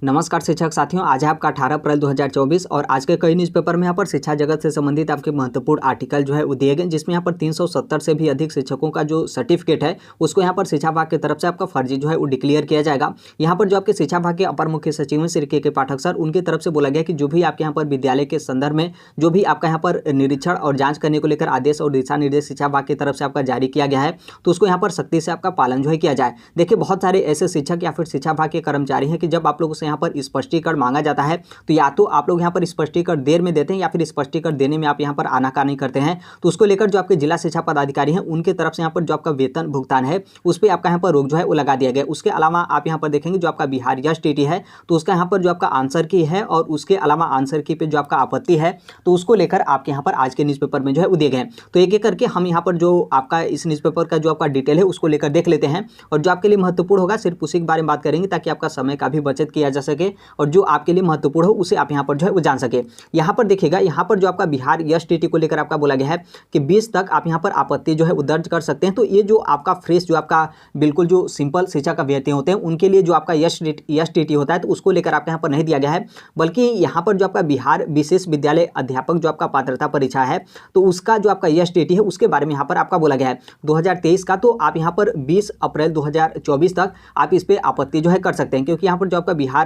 नमस्कार शिक्षक साथियों, आज है आपका 18 अप्रैल 2024 और आज के कई न्यूज़पेपर में यहाँ पर शिक्षा जगत से संबंधित आपके महत्वपूर्ण आर्टिकल जो है वो दिए गए, जिसमें यहाँ पर 370 से भी अधिक शिक्षकों का जो सर्टिफिकेट है उसको यहाँ पर शिक्षा विभाग की तरफ से आपका फर्जी जो है वो डिक्लेयर किया जाएगा। यहाँ पर जो आपके शिक्षा विभाग के अपर मुख्य सचिव हैं श्री के पाठक सर, उनकी तरफ से बोला गया कि जो भी आपके यहाँ पर विद्यालय के संदर्भ में जो भी आपका यहाँ पर निरीक्षण और जाँच करने को लेकर आदेश और दिशा निर्देश शिक्षा विभाग की तरफ से आपका जारी किया गया है, तो उसको यहाँ पर सख्ती से आपका पालन जो है किया जाए। देखिए, बहुत सारे ऐसे शिक्षक या फिर शिक्षा विभाग के कर्मचारी हैं कि जब आप लोगों से यहाँ पर स्पष्टीकरण मांगा जाता है तो या तो आप लोग यहाँ पर स्पष्टीकरण देर में देते हैं या फिर स्पष्टीकरण देने में आप यहाँ पर आनाकानी करते हैं, तो उसको लेकर जो आपके जिला शिक्षा पदाधिकारी हैं उनके तरफ से यहाँ पर जो आपका वेतन भुगतान है उस पर आपका यहाँ पर रोक जो है वो लगा दिया गया। उसके अलावा आप यहाँ पर देखेंगे जो आपका बिहार एसटीटी है तो उसका यहाँ पर जो आपका आंसर की है और उसके अलावा आंसर की पे जो आपका आपत्ति है तो उसको लेकर आपके यहाँ पर आज के न्यूज़पेपर में जो है वो दिए गए हैं। तो एक एक करके हम यहाँ पर जो आपका इस न्यूज़पेपर का जो आपका डिटेल है उसको लेकर देख लेते हैं और जो आपके लिए महत्वपूर्ण होगा सिर्फ उसी के बारे में बात करेंगे ताकि आपका समय का भी बचत किया जा सके और जो आपके लिए महत्वपूर्ण हो उसे आप यहाँ पर जो है वो जान सके। यहाँ पर देखिएगा, यहाँ पर जो आपका बिहार एसटीटी को लेकर आपका बोला गया है कि 20 तक आप यहाँ पर आपत्ति जो है वो दर्ज कर सकते हैं। तो ये जो आपका फ्रेश जो आपका बिल्कुल जो सिंपल शिक्षा का अभ्यर्थी होते हैं उनके लिए जो आपका एसटीटी होता है तो उसको लेकर आपके यहाँ पर नहीं दिया गया है, बल्कि यहाँ पर जो आपका बिहार विशेष विद्यालय अध्यापक जो आपका पात्रता परीक्षा है तो उसका जो आपका एसटीटी है उसके बारे में यहाँ पर आपका बोला गया है 2023 का। तो आप यहाँ पर 20 अप्रैल 2024 तक आप इस पर आपत्ति जो है कर सकते हैं, क्योंकि यहाँ पर जो आपका बिहार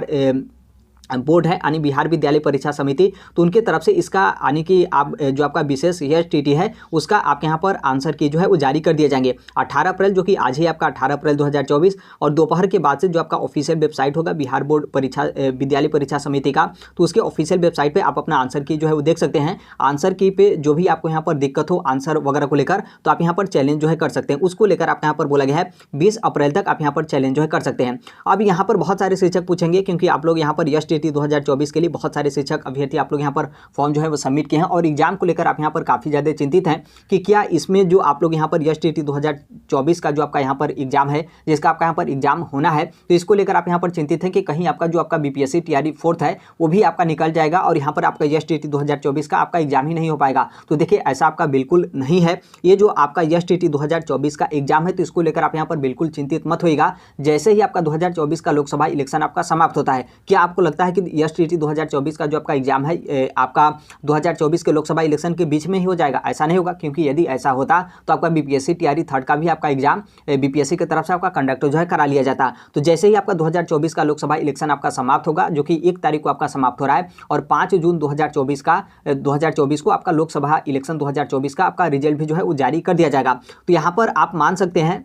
बोर्ड है यानी बिहार विद्यालय परीक्षा समिति तो उनके तरफ से इसका यानी कि आप जो आपका विशेष एसटीटी है उसका आपके यहाँ पर आंसर की जो है वो जारी कर दिए जाएंगे 18 अप्रैल, जो कि आज ही आपका 18 अप्रैल 2024 और दोपहर के बाद से जो आपका ऑफिशियल वेबसाइट होगा बिहार बोर्ड परीक्षा विद्यालय परीक्षा समिति का, तो उसके ऑफिशियल वेबसाइट पर आप अपना आंसर की जो है वो देख सकते हैं। आंसर की पे जो भी आपको यहाँ पर दिक्कत हो आंसर वगैरह को लेकर तो आप यहाँ पर चैलेंज जो है कर सकते हैं, उसको लेकर आप यहाँ पर बोला गया है 20 अप्रैल तक आप यहाँ पर चैलेंज जो है कर सकते हैं। अब यहाँ पर बहुत सारे शिक्षक पूछेंगे, क्योंकि आप लोग यहाँ पर एसटीटी 2024 के लिए बहुत सारे शिक्षक अभ्यर्थी आप लोग यहाँ पर फॉर्म जो है वो सबमिट किए हैं और एग्जाम को लेकर आप यहाँ पर काफ़ी ज़्यादा चिंतित हैं कि क्या इसमें जो आप लोग यहाँ पर एसटीटी 2024 का जो आपका यहाँ पर एग्जाम है जिसका आपका यहाँ पर एग्जाम होना है तो इसको लेकर आप यहाँ पर चिंतित हैं कि कहीं आपका जो आपका बीपीएससी टीआरई 4th है वो भी आपका निकल जाएगा और यहाँ पर आपका एसटीटी 2024 का आपका एग्जाम ही नहीं हो पाएगा। तो देखिए, ऐसा आपका बिल्कुल नहीं है। ये जो आपका एसटीटी 2024 का एग्जाम है तो इसको लेकर आप यहाँ पर बिल्कुल चिंतित मत होइएगा। जैसे ही आपका 2024 का लोकसभा इलेक्शन आपका समाप्त होता है, क्या आपको लगता है कि एसटीटी 2024 का जो आपका एग्जाम है आपका 2024 के लोकसभा इलेक्शन के बीच में ही हो जाएगा? ऐसा नहीं होगा, क्योंकि यदि ऐसा होता तो आपका बीपीएससी टीआरई 3rd का भी आपका एग्जाम बीपीएससी की तरफ से आपका कंडक्ट जो है करा लिया जाता। तो जैसे ही आपका 2024 का लोकसभा इलेक्शन आपका समाप्त होगा, जो कि 1 तारीख को आपका समाप्त हो रहा है, और 5 जून 2024 को आपका लोकसभा इलेक्शन 2024 का आपका रिजल्ट भी जो है वो जारी कर दिया जाएगा। तो यहाँ पर आप मान सकते हैं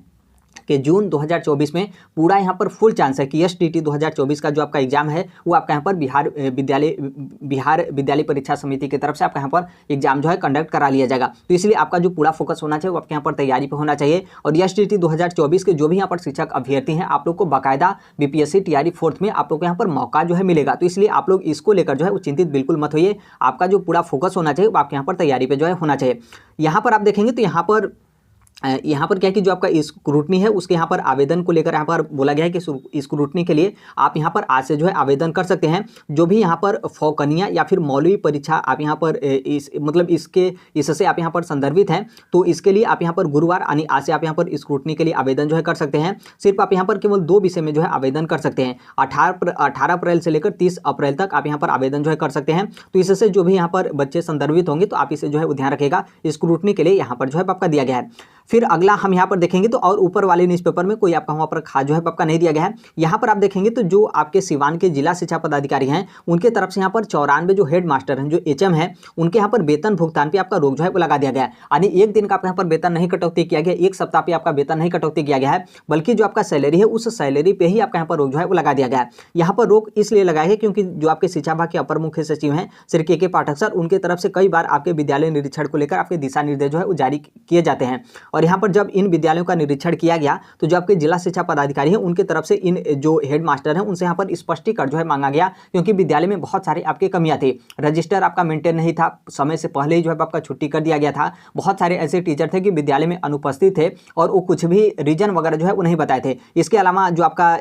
कि जून 2024 में पूरा यहाँ पर फुल चांस है कि एसटीटी 2024 का जो आपका एग्जाम है वो आपका यहाँ पर बिहार विद्यालय परीक्षा समिति की तरफ से आपका यहाँ पर एग्जाम जो है कंडक्ट करा लिया जाएगा। तो इसलिए आपका जो पूरा फोकस होना चाहिए वो आपके यहाँ पर तैयारी पे होना चाहिए। और एसटीटी 2024 के जो भी यहाँ पर शिक्षक अभ्यर्थी हैं आप लोग को बाकायदा बीपीएससी टीआरई 4th में आप लोग को यहाँ पर मौका जो है मिलेगा। तो इसलिए आप लोग इसको लेकर जो है वो चिंतित बिल्कुल मत होइए। आपका जो पूरा फोकस होना चाहिए वो आपके यहाँ पर तैयारी पर जो है होना चाहिए। यहाँ पर आप देखेंगे तो यहाँ पर क्या है कि जो आपका स्क्रूटनी है उसके यहाँ पर आवेदन को लेकर यहाँ पर बोला गया है कि स्क्रूटनी के लिए आप यहाँ पर आज से जो है आवेदन कर सकते हैं। जो भी यहाँ पर फौकनिया या फिर मौलवी परीक्षा आप यहाँ पर इससे आप यहाँ पर संदर्भित हैं तो इसके लिए आप यहाँ पर गुरुवार यानी आज से आप यहाँ पर स्क्रूटनी के लिए आवेदन जो है कर सकते हैं। सिर्फ आप यहाँ पर केवल 2 विषय में जो है आवेदन कर सकते हैं। 18 अप्रैल से लेकर 30 अप्रैल तक आप यहाँ पर आवेदन जो है कर सकते हैं। तो इससे जो भी यहाँ पर बच्चे संदर्भित होंगे तो आप इसे जो है ध्यान रखिएगा, स्क्रूटनी के लिए यहाँ पर जो है आपका दिया गया है। फिर अगला हम यहाँ पर देखेंगे तो और ऊपर वाले न्यूज़पेपर में कोई आपका वहाँ पर खास जो है आपका नहीं दिया गया है। यहाँ पर आप देखेंगे तो जो आपके सिवान के जिला शिक्षा पदाधिकारी हैं उनके तरफ से यहाँ पर 94 जो हेड मास्टर हैं जो एचएम है उनके यहाँ पर वेतन भुगतान पे आपका रोक जो है वो लगा दिया गया है। यानी 1 दिन का आपका यहाँ पर वेतन नहीं कटौती किया गया, 1 सप्ताह पे आपका वेतन नहीं कटौती किया गया है, बल्कि जो आपका सैलरी है उस सैलरी पे ही आपका यहाँ पर रोक जो है वो लगा दिया गया है। यहाँ पर रोक इसलिए लगाया है क्योंकि जो आपके शिक्षा विभाग के अपर मुख्य सचिव हैं श्री के पाठक सर, उनके तरफ से कई बार आपके विद्यालय निरीक्षण को लेकर आपके दिशा निर्देश जो है वो जारी किए जाते हैं। और यहाँ पर जब इन विद्यालयों का निरीक्षण किया गया तो जो आपके जिला शिक्षा पदाधिकारी हैं उनके तरफ से इन जो हेड मास्टर हैं उनसे यहाँ पर स्पष्टीकरण जो है मांगा गया, क्योंकि विद्यालय में बहुत सारे आपके कमियां थी। रजिस्टर आपका मेंटेन नहीं था, समय से पहले ही जो है आपका छुट्टी कर दिया गया था। बहुत सारे ऐसे टीचर थे कि विद्यालय में अनुपस्थित थे और वो कुछ भी रीजन वगैरह जो है वो नहीं बताए थे। इसके अलावा जो आपका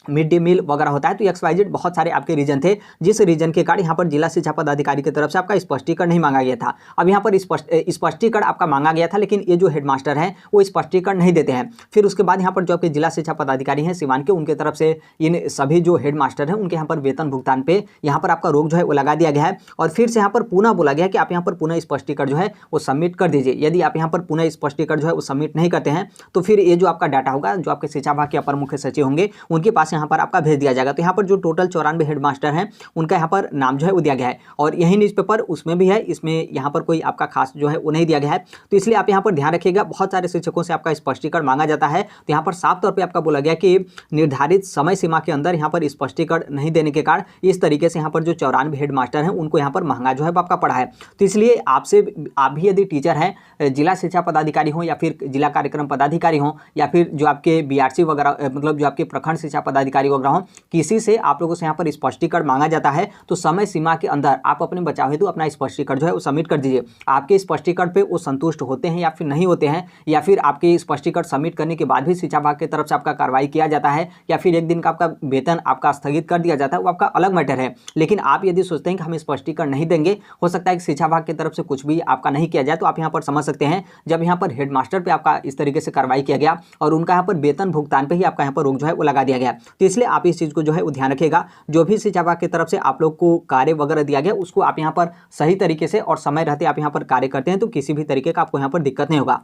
मिड डे मील वगैरह होता है। तो XYZ बहुत सारे आपके रीजन थे, जिस रीजन के कारण यहाँ पर जिला शिक्षा पदाधिकारी की तरफ से आपका स्पष्टीकरण नहीं मांगा गया था। अब यहाँ पर स्पष्टीकरण आपका मांगा गया था, लेकिन ये जो हेडमास्टर हैं वो स्पष्टीकरण नहीं देते हैं। फिर उसके बाद यहाँ पर जो आपके जिला शिक्षा पदाधिकारी हैं सिवान के, उनके तरफ से इन सभी जो हेडमास्टर हैं उनके यहाँ पर वेतन भुगतान पे यहाँ पर आपका रोक जो है वो लगा दिया गया है। और फिर से यहाँ पर पुनः बोला गया है कि आप यहाँ पर पुनः स्पष्टीकरण जो है वो सबमिट कर दीजिए। यदि आप यहाँ पर पुनः स्पष्टीकरण जो है वो सबमिट नहीं करते हैं तो फिर ये जो आपका डाटा होगा, जो आपके शिक्षा विभाग के अपर मुख्य सचिव होंगे उनके पास यहाँ पर आपका भेज दिया जाएगा। तो यहाँ पर जो टोटल 94 हेडमास्टर हैं उनका यहाँ पर नाम जो है वो दिया गया है, और यही न्यूज़पेपर उसमें भी है, इसमें यहाँ पर कोई आपका खास जो है वो नहीं दिया गया है। तो इसलिए आप यहाँ पर ध्यान रखिएगा, बहुत सारे शिक्षकों से आपका स्पष्टीकरण मांगा जाता है। तो यहाँ पर साफ तौर पर आपका बोला गया कि निर्धारित समय सीमा के अंदर यहाँ पर स्पष्टीकरण नहीं देने के कारण इस तरीके से यहाँ पर जो 94 हेडमास्टर हैं उनको यहाँ पर महंगा जो है आपका पड़ा है। तो इसलिए आपसे आप भी यदि टीचर हैं, जिला शिक्षा पदाधिकारी हों या फिर जिला कार्यक्रम पदाधिकारी हों या फिर जो आपके BRC वगैरह, मतलब जो आपके प्रखंड शिक्षा पदाधिकारी वगैरह हों, किसी से आप लोगों से यहाँ पर स्पष्टीकरण मांगा जाता है तो समय सीमा के अंदर आप अपने बचाव हेतु अपना स्पष्टीकरण जो है वो सबमिट कर दीजिए। आपके स्पष्टीकरण पे वो संतुष्ट होते हैं या फिर नहीं होते हैं, या फिर आपके स्पष्टीकरण सबमिट करने के बाद भी शिक्षा विभाग की तरफ से आपका कार्रवाई किया जाता है या फिर एक दिन का आपका वेतन आपका स्थगित कर दिया जाता है, वो आपका अलग मैटर है। लेकिन आप यदि सोचते हैं कि हम स्पष्टीकरण नहीं देंगे, हो सकता है कि शिक्षा विभाग की तरफ से कुछ भी आपका नहीं किया जाए, तो आप यहाँ पर समझ सकते हैं जब यहाँ पर हेडमास्टर पे आपका इस तरीके से कार्रवाई किया गया और उनका यहाँ पर वेतन भुगतान पे ही आपका यहाँ पर रोक जो है वो लगा दिया गया। तो इसलिए आप इस चीज़ को जो है वो ध्यान रखिएगा, जो भी शिक्षा विभाग की तरफ से आप लोग को कार्य वगैरह दिया गया उसको आप यहाँ पर सही तरीके से और समय रहते आप यहाँ पर कार्य करते हैं तो किसी भी तरीके का आपको यहाँ पर दिक्कत नहीं होगा।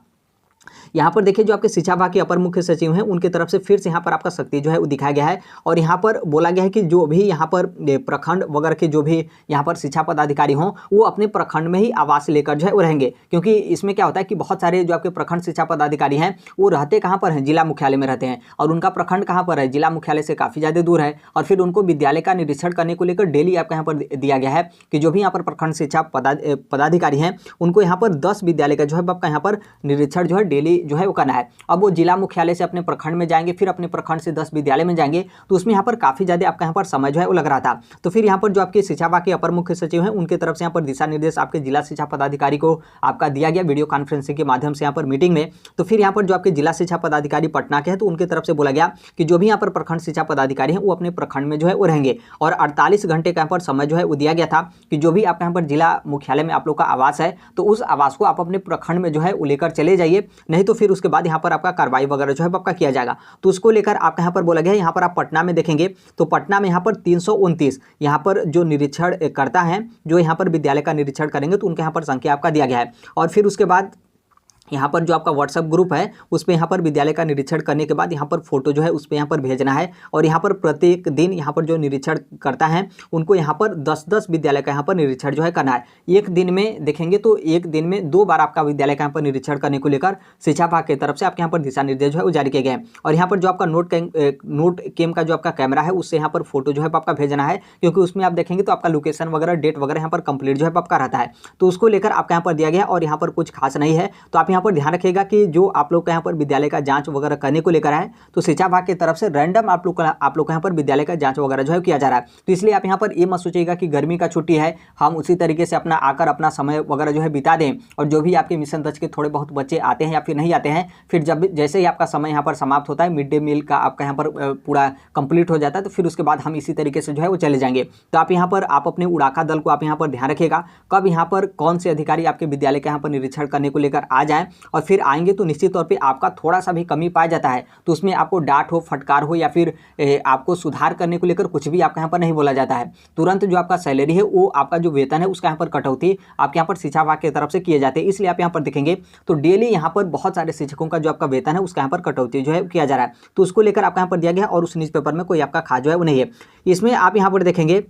यहाँ पर देखिए जो आपके शिक्षा विभाग के अपर मुख्य सचिव हैं उनके तरफ से फिर से यहाँ पर आपका शक्ति जो है वो दिखाया गया है, और यहाँ पर बोला गया है कि जो भी यहाँ पर प्रखंड वगैरह के जो भी यहाँ पर शिक्षा पदाधिकारी हों वो अपने प्रखंड में ही आवास लेकर जो है वो रहेंगे। क्योंकि इसमें क्या होता है कि बहुत सारे जो आपके प्रखंड शिक्षा पदाधिकारी हैं वो रहते कहाँ पर हैं, जिला मुख्यालय में रहते हैं, और उनका प्रखंड कहाँ पर है, जिला मुख्यालय से काफ़ी ज़्यादा दूर है। और फिर उनको विद्यालय का निरीक्षण करने को लेकर डेली आपका यहाँ पर दिया गया है कि जो भी यहाँ पर प्रखंड शिक्षा पदाधिकारी हैं उनको यहाँ पर 10 विद्यालय का जो है आपका यहाँ पर निरीक्षण जो है डेली जो है वो करना है। अब वो जिला मुख्यालय से अपने प्रखंड में जाएंगे, फिर अपने प्रखंड से 10 विद्यालय में जाएंगे, तो उसमें यहाँ पर काफ़ी ज़्यादा आपका यहाँ पर समय जो है वो लग रहा था। तो फिर यहाँ पर जो आपके शिक्षा विभाग के अपर मुख्य सचिव हैं उनके तरफ से यहाँ पर दिशा निर्देश आपके जिला शिक्षा पदाधिकारी को आपका दिया गया वीडियो कॉन्फ्रेंसिंग के माध्यम से यहाँ पर मीटिंग में। तो फिर यहाँ पर जो आपके जिला शिक्षा पदाधिकारी पटना के हैं तो उनके तरफ से बोला गया कि जो भी यहाँ पर प्रखंड शिक्षा पदाधिकारी हैं वो अपने प्रखंड में जो है वो रहेंगे, और 48 घंटे का यहाँ पर समय जो है वो दिया गया था कि जो भी आपका यहाँ पर जिला मुख्यालय में आप लोग का आवास है तो उस आवास को आप अपने प्रखंड में जो है वो लेकर चले जाइए, नहीं तो फिर उसके बाद यहाँ पर आपका कार्रवाई वगैरह जो है आपका किया जाएगा। तो उसको लेकर आपका यहाँ पर बोला गया है। यहाँ पर आप पटना में देखेंगे तो पटना में यहाँ पर 329 यहाँ पर जो निरीक्षण करता है, जो यहाँ पर विद्यालय का निरीक्षण करेंगे तो उनके यहाँ पर संख्या आपका दिया गया है। और फिर उसके बाद यहाँ पर जो आपका व्हाट्सएप ग्रुप है उस पर यहाँ पर विद्यालय का निरीक्षण करने के बाद यहाँ पर फोटो जो है उस पर यहाँ पर भेजना है, और यहाँ पर प्रत्येक दिन यहाँ पर जो निरीक्षण करता है उनको यहाँ पर 10-10 विद्यालय का यहाँ पर निरीक्षण जो है करना है। एक दिन में देखेंगे तो एक दिन में 2 बार आपका विद्यालय का यहाँ पर निरीक्षण करने को लेकर शिक्षा विभाग की तरफ से आपके यहाँ पर दिशा निर्देश जो है वो जारी किए गए हैं। और यहाँ पर जो आपका नोट केम का जो आपका कैमरा है उससे यहाँ पर फोटो जो है आपका भेजना है, क्योंकि उसमें आप देखेंगे तो आपका लोकेशन वगैरह डेट वगैरह यहाँ पर कंप्लीट जो है आपका रहता है। तो उसको लेकर आपका यहाँ पर दिया गया, और यहाँ पर कुछ खास नहीं है। तो आप यहाँ पर ध्यान रखिएगा कि जो आप लोग का यहाँ पर विद्यालय का जांच वगैरह करने को लेकर है तो शिक्षा विभाग की तरफ से रैंडम आप लोग का यहाँ पर विद्यालय का जांच वगैरह जो है किया जा रहा है। तो इसलिए आप यहाँ पर ये मत सोचिएगा कि गर्मी का छुट्टी है हम उसी तरीके से अपना आकर अपना समय वगैरह जो है बिता दें, और जो भी आपके मिशन 10 के थोड़े बहुत बच्चे आते हैं या फिर नहीं आते हैं, फिर जब जैसे ही आपका समय यहाँ पर समाप्त होता है, मिड डे मील का आपका यहाँ पर पूरा कंप्लीट हो जाता है, तो फिर उसके बाद हम इसी तरीके से जो है वो चले जाएंगे। तो आप यहाँ पर आप अपने उड़ाका दल को आप यहाँ पर ध्यान रखिएगा कब यहाँ पर कौन से अधिकारी आपके विद्यालय के यहाँ पर निरीक्षण करने को लेकर आ जाएँ, और फिर आएंगे तो निश्चित तौर पे आपका थोड़ा सा भी कमी पाया जाता है तो उसमें आपको डांट हो, फटकार हो या फिर आपको सुधार करने को लेकर कुछ भी आपका यहाँ पर नहीं बोला जाता है। तुरंत जो आपका सैलरी है वो आपका जो वेतन है उसका यहाँ पर कटौती आपके यहाँ पर शिक्षा विभाग की तरफ से किए जाते हैं। इसलिए आप यहाँ पर देखेंगे तो डेली यहाँ पर बहुत सारे शिक्षकों का जो आपका वेतन है उसका यहाँ पर कटौती जो है किया जा रहा है। तो उसको लेकर आपका यहाँ पर दिया गया, और उस न्यूज़पेपर में कोई आपका खास जो है वो नहीं है। इसमें आप यहाँ पर देखेंगे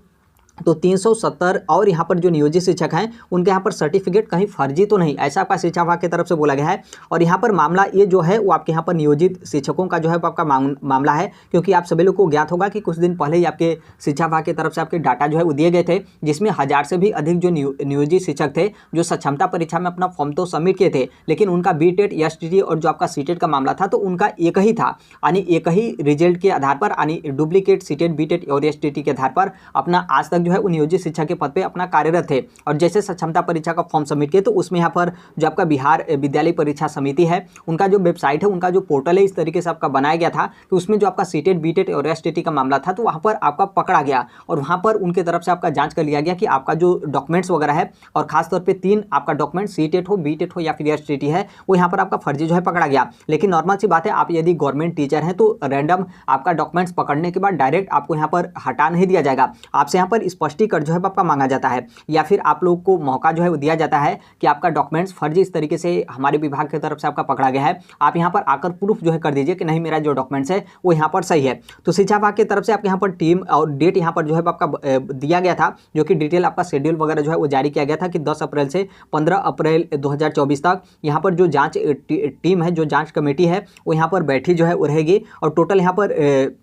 तो 370 और यहाँ पर जो नियोजित शिक्षक हैं उनके यहाँ पर सर्टिफिकेट कहीं फर्जी तो नहीं, ऐसा आपका शिक्षा विभाग की तरफ से बोला गया है। और यहाँ पर मामला ये जो है वो आपके यहाँ पर नियोजित शिक्षकों का जो है आपका मामला है, क्योंकि आप सभी लोग को ज्ञात होगा कि कुछ दिन पहले ही आपके शिक्षा विभाग की तरफ से आपके डाटा जो है वो दिए गए थे, जिसमें 1000 से भी अधिक जो नियोजित शिक्षक थे जो सक्षमता परीक्षा में अपना फॉर्म तो सबमिट किए थे, लेकिन उनका BTET STT और जो आपका CTET का मामला था तो उनका एक ही था, यानी एक ही रिजल्ट के आधार पर, यानी डुप्लीकेट CTET BTET और STT के आधार पर अपना आज तक जो है वो नियोजित शिक्षक के पद पे अपना कार्यरत थे और जैसे क्षमता परीक्षा का फॉर्म सबमिट किए तो उसमें यहाँ पर जो आपका बिहार विद्यालय परीक्षा समिति है उनका जो वेबसाइट है, उनका जो पोर्टल है, इस तरीके से आपका बनाया गया था कि उसमें जो आपका सीटेट, बीटेट और एसटीटी का मामला था तो वहाँ पर आपका पकड़ा गया और वहाँ पर उनके तरफ से आपका जांच कर लिया गया कि आपका जो डॉक्यूमेंट्स वगैरह है और खासतौर पे 3 आपका डॉक्यूमेंट सीटेट हो, बीटेट हो या फिर एसटीटी है, वो यहाँ पर आपका फर्जी जो है पकड़ा गया। लेकिन नॉर्मल सी बात है, आप यदि गवर्नमेंट टीचर हैं तो रैंडम आपका डॉक्यूमेंट्स पकड़ने के बाद डायरेक्ट आपको यहाँ पर हटा नहीं दिया जाएगा। आपसे यहाँ पर स्पष्टीकरण जो है आपका मांगा जाता है या फिर आप लोग को मौका जो है वो दिया जाता है कि आपका डॉक्यूमेंट्स फर्जी इस तरीके से हमारे विभाग की तरफ से आपका पकड़ा गया है, आप यहाँ पर आकर प्रूफ जो है कर दीजिए कि नहीं मेरा जो डॉक्यूमेंट्स है वो यहाँ पर सही है। तो शिक्षा विभाग की तरफ से आपके यहाँ पर टीम और डेट यहाँ पर जो है आपका दिया गया था, जो कि डिटेल आपका शेड्यूल वगैरह जो है वो जारी किया गया था कि 10 अप्रैल से 15 अप्रैल 2024 तक यहाँ पर जो जांच टीम है, जो जांच कमेटी है वो यहाँ पर बैठी जो है वो रहेगी और टोटल यहाँ पर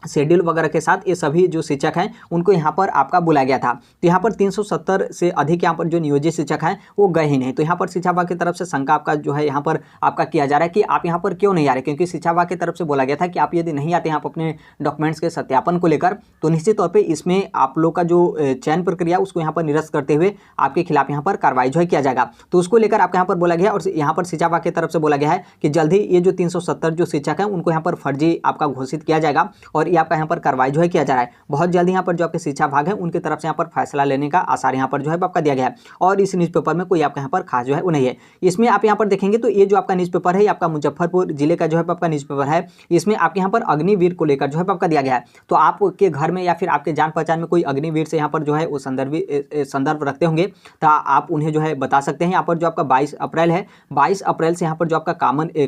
शेड्यूल वगैरह के साथ ये सभी जो शिक्षक हैं उनको यहाँ पर आपका बुलाया गया था। तो यहाँ पर 370 से अधिक यहाँ पर जो नियोजित शिक्षक हैं वो गए ही नहीं। तो यहाँ पर शिक्षा विभाग की तरफ से शंका आपका जो है यहाँ पर आपका किया जा रहा है कि आप यहाँ पर क्यों नहीं आ रहे, क्योंकि शिक्षा विभाग की तरफ से बोला गया था कि आप यदि नहीं आते हैं आप अपने डॉक्यूमेंट्स के सत्यापन को लेकर तो निश्चित तौर पर इसमें आप लोग का जो चयन प्रक्रिया उसको यहाँ पर निरस्त करते हुए आपके खिलाफ यहाँ पर कार्रवाई जो है किया जाएगा। तो उसको लेकर आपको यहाँ पर बोला गया और यहाँ पर शिक्षा विभाग की तरफ से बोला गया है कि जल्द ही ये जो 370 जो शिक्षक हैं उनको यहाँ पर फर्जी आपका घोषित किया जाएगा और ये आपका यहाँ पर कार्रवाई जो है किया जा रहा है। बहुत जल्दी यहाँ पर जो आपके शिक्षा विभाग है उनकी तरफ से यहाँ पर फैसला लेने का आसार यहाँ पर जो है आपका दिया गया है और इस न्यूज़पेपर में कोई आपका यहाँ पर खास जो है वो नहीं है। इसमें आप यहाँ पर देखेंगे तो ये जो आपका न्यूज़पेपर है आपका मुजफ्फरपुर जिले का जो है आपका न्यूज़पेपर है, इसमें आपके यहाँ पर अग्निवीर को लेकर जो है आपका दिया गया है। तो आपके घर में या फिर आपके जान पहचान में कोई अग्निवीर से यहाँ पर जो है वो संदर्भ रखते होंगे तो आप उन्हें जो है बता सकते हैं। यहाँ पर जो आपका 22 अप्रैल है, 22 अप्रैल से यहाँ पर जो आपका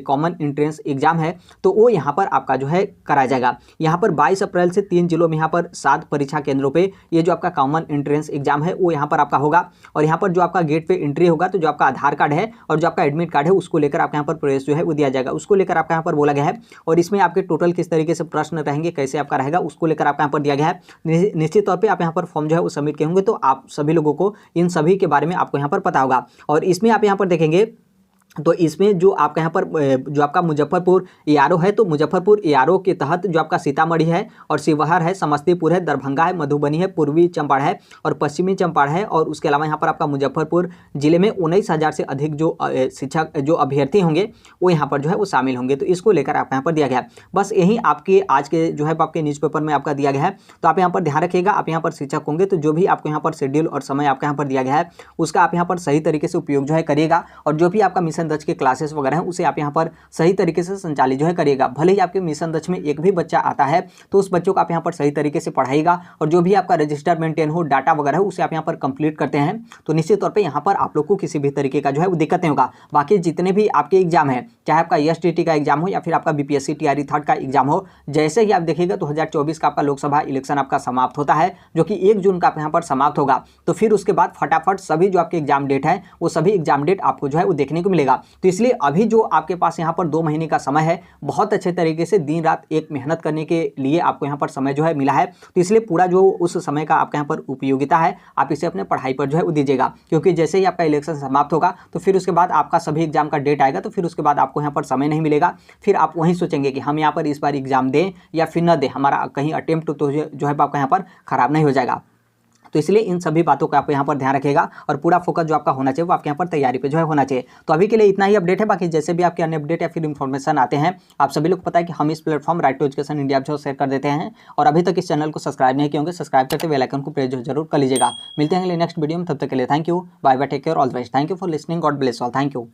कॉमन एंट्रेंस एग्जाम है तो वो यहाँ पर आपका जो है कराया जाएगा। यहाँ पर 22 अप्रैल से 3 जिलों में यहाँ पर 7 परीक्षा केंद्रों पे ये जो आपका कॉमन एंट्रेंस एग्जाम है वो यहाँ पर आपका होगा और यहाँ पर जो आपका गेट पे एंट्री होगा तो जो आपका आधार कार्ड है और जो आपका एडमिट कार्ड है उसको लेकर आपके यहाँ पर प्रवेश जो है वो दिया जाएगा, उसको लेकर आपका यहाँ पर बोला गया है। और इसमें आपके टोटल किस तरीके से प्रश्न रहेंगे, कैसे आपका रहेगा, उसको लेकर आपका यहाँ पर दिया गया है। निश्चित तौर पर आप यहाँ पर फॉर्म जो है वो सबमिट किए होंगे तो आप सभी लोगों को इन सभी के बारे में आपको यहाँ पर पता होगा। और इसमें आप यहाँ पर देखेंगे तो इसमें जो आपका यहाँ पर जो आपका मुजफ्फरपुर एआरओ है तो मुजफ्फरपुर एआरओ के तहत जो आपका सीतामढ़ी है और शिवहर है, समस्तीपुर है, दरभंगा है, मधुबनी है, पूर्वी चंपारण है और पश्चिमी चंपारण है और उसके अलावा यहाँ पर आपका मुजफ्फरपुर जिले में 19,000 से अधिक जो शिक्षक जो अभ्यर्थी होंगे वो यहाँ पर जो है वो शामिल होंगे। तो इसको लेकर आपका यहाँ पर दिया गया है। बस यही आपके आज के जो है आपके न्यूज़पेपर में आपका दिया गया है। तो आप यहाँ पर ध्यान रखिएगा, आप यहाँ पर शिक्षक होंगे तो जो भी आपको यहाँ पर शेड्यूल और समय आपका यहाँ पर दिया गया है उसका आप यहाँ पर सही तरीके से उपयोग जो है करिएगा और जो भी आपका मिशन दक्ष के क्लासेस वगैरह हैं उसे आप यहाँ पर सही तरीके से संचालित जो है करिएगा। भले ही आपके मिशन दक्ष में एक भी बच्चा आता है तो उस बच्चों को आप यहाँ पर सही तरीके से पढ़ाइएगा और जो भी आपका रजिस्टर मेंटेन हो, डाटा वगैरह है उसे आप यहाँ पर कंप्लीट करते हैं तो निश्चित तौर पे यहाँ पर आप लोग को किसी भी तरीके का जो है वो दिक्कत नहीं होगा। बाकी जितने भी आपके एग्जाम है, चाहे आपका एसटीटी का एग्जाम हो या फिर आपका बीपीएससी टीआरई 3rd का एग्जाम हो, जैसे ही आप देखिएगा 2024 का आपका लोकसभा इलेक्शन आपका समाप्त होता है जो कि 1 जून का यहाँ पर समाप्त होगा तो फिर उसके बाद फटाफट सभी जो आपके एग्जाम डेट है वो सभी एग्जाम डेट आपको जो है वो देखने को मिलेगा। तो इसलिए अभी जो आपके पास यहाँ पर 2 महीने का समय है, बहुत अच्छे तरीके से दिन रात एक मेहनत करने के लिए आपको यहाँ पर समय जो है मिला है। तो इसलिए पूरा जो उस समय का आपका यहाँ पर उपयोगिता है आप इसे अपने पढ़ाई पर जो है वो दीजिएगा, क्योंकि जैसे ही आपका इलेक्शन समाप्त होगा तो फिर उसके बाद आपका सभी एग्जाम का डेट आएगा तो फिर उसके बाद आपको यहाँ पर समय नहीं मिलेगा। फिर आप वहीं सोचेंगे कि हम यहाँ पर इस बार एग्जाम दें या फिर न दें, हमारा कहीं अटेम्प्ट तो जो है आपका यहाँ पर खराब नहीं हो जाएगा। तो इसलिए इन सभी बातों का आप यहाँ पर ध्यान रखिएगा और पूरा फोकस जो आपका होना चाहिए वो आपके यहाँ पर तैयारी पे जो है होना चाहिए। तो अभी के लिए इतना ही अपडेट है। बाकी जैसे भी आपके अन्य अपडेट या फिर इन्फॉर्मेशन आते हैं, आप सभी लोग पता है कि हम इस platform right to education India जो शेयर कर देते हैं और अभी तक इस चैनल को सब्सक्राइब नहीं किए होंगे, सब्सक्राइब करके बेल आइकन को प्रेस जरूर कर लीजिएगा। मिलते हैं अगले नेक्स्ट वीडियो में, तब तक के लिए thank you, bye bye, take care, all the best, thank you for listening, God bless all, thank you.